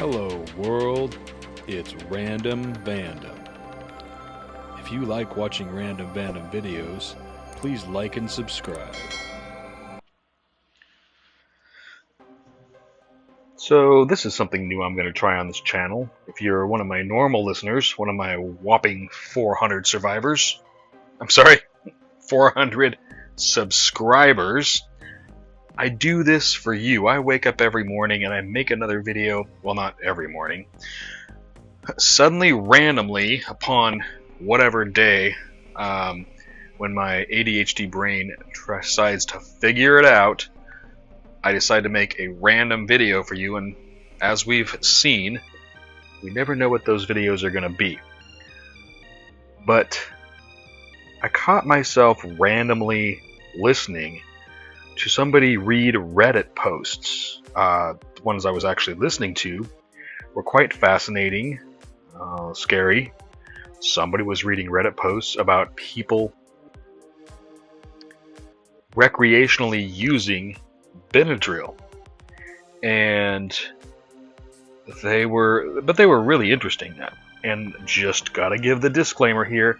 Hello world, it's Random Vandom. If you like watching Random Vandom videos, please like and subscribe. So this is something new I'm going to try on this channel. If you're one of my normal listeners, one of my whopping 400 survivors, 400 subscribers, I do this for you. I wake up every morning and I make another video, well, not every morning, suddenly, randomly, upon whatever day, when my ADHD brain decides to figure it out, I decide to make a random video for you, and as we've seen, we never know what those videos are going to be. But I caught myself randomly listening to somebody read Reddit posts. The ones I was actually listening to were quite fascinating, scary. Somebody was reading Reddit posts about people recreationally using Benadryl, and they were really interesting. And just gotta give the disclaimer here: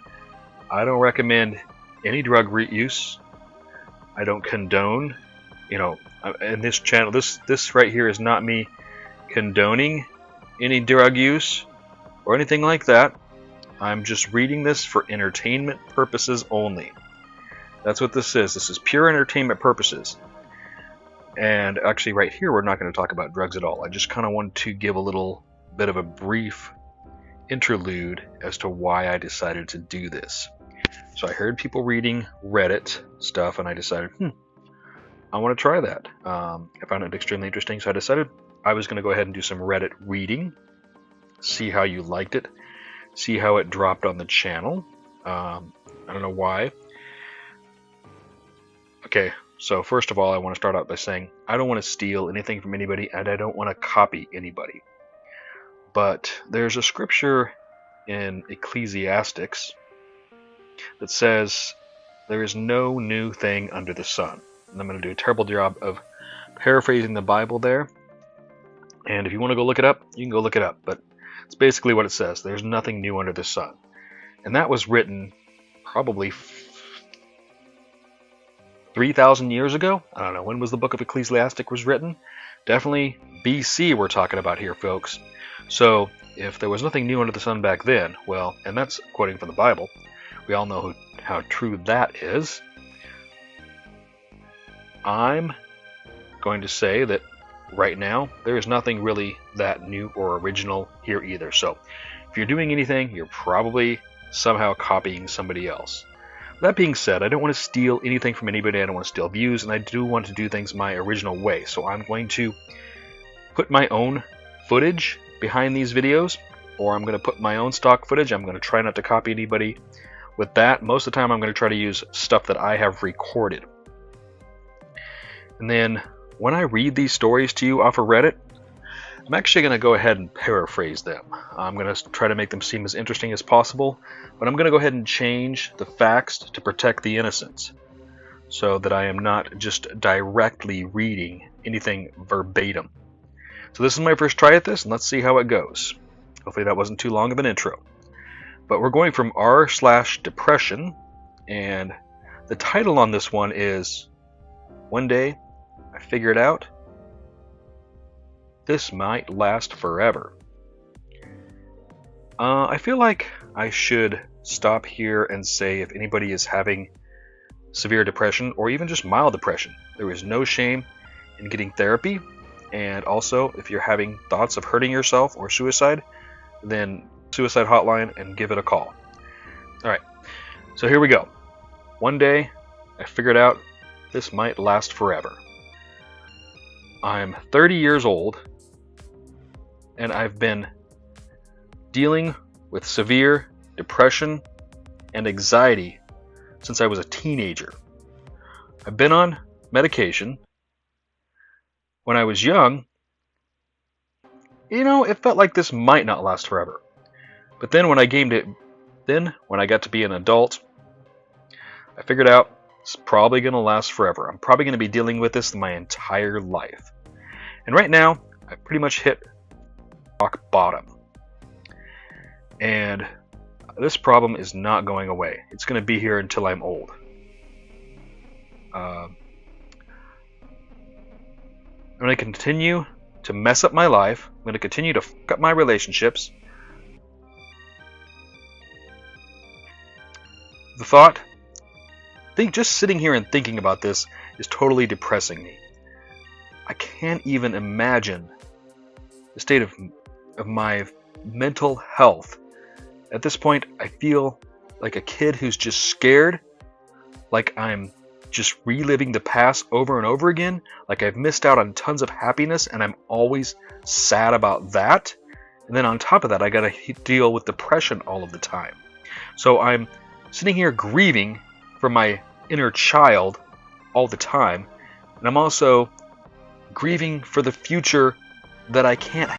I don't recommend any drug use. I don't condone, in this channel, this right here is not me condoning any drug use or anything like that. I'm just reading this for entertainment purposes only. That's what this is. This is pure entertainment purposes. And actually right here, we're not going to talk about drugs at all. I just kind of wanted to give a little bit of a brief interlude as to why I decided to do this. So I heard people reading Reddit stuff, and I decided, I want to try that. I found it extremely interesting, so I decided I was going to go ahead and do some Reddit reading, see how you liked it, see how it dropped on the channel. I don't know why. Okay, so first of all, I want to start out by saying I don't want to steal anything from anybody, and I don't want to copy anybody. But there's a scripture in Ecclesiastes that says there is no new thing under the sun. And I'm going to do a terrible job of paraphrasing the Bible there. And if you want to go look it up, you can go look it up. But it's basically what it says. There's nothing new under the sun. And that was written probably 3,000 years ago. I don't know, when was the book of Ecclesiastes was written? Definitely BC we're talking about here, folks. So if there was nothing new under the sun back then, well, and that's quoting from the Bible, we all know how true that is. I'm going to say that right now, there is nothing really that new or original here either. So if you're doing anything, you're probably somehow copying somebody else. That being said, I don't want to steal anything from anybody. I don't want to steal views, and I do want to do things my original way. So I'm going to put my own footage behind these videos, or I'm going to put my own stock footage. I'm going to try not to copy anybody with that. Most of the time, I'm going to try to use stuff that I have recorded. And then when I read these stories to you off of Reddit, I'm actually going to go ahead and paraphrase them. I'm going to try to make them seem as interesting as possible, but I'm going to go ahead and change the facts to protect the innocent, so that I am not just directly reading anything verbatim. So this is my first try at this, and let's see how it goes. Hopefully that wasn't too long of an intro. But we're going from r/depression, and the title on this one is One Day I Figured Out This Might Last Forever. I feel like I should stop here and say if anybody is having severe depression or even just mild depression, there is no shame in getting therapy. And also, if you're having thoughts of hurting yourself or suicide, then suicide hotline and give it a call. Alright, so here we go. One day I figured out this might last forever. I'm 30 years old, and I've been dealing with severe depression and anxiety since I was a teenager. I've been on medication. When I was young, it felt like this might not last forever. But then when I got to be an adult, I figured out it's probably going to last forever. I'm probably going to be dealing with this my entire life. And right now, I pretty much hit rock bottom. And this problem is not going away. It's going to be here until I'm old. I'm going to continue to mess up my life. I'm going to continue to fuck up my relationships. The thought, just sitting here and thinking about this is totally depressing me. I can't even imagine the state of my mental health. At this point, I feel like a kid who's just scared, like I'm just reliving the past over and over again, like I've missed out on tons of happiness and I'm always sad about that. And then on top of that, I gotta deal with depression all of the time. So I'm sitting here grieving for my inner child all the time, and I'm also grieving for the future that I can't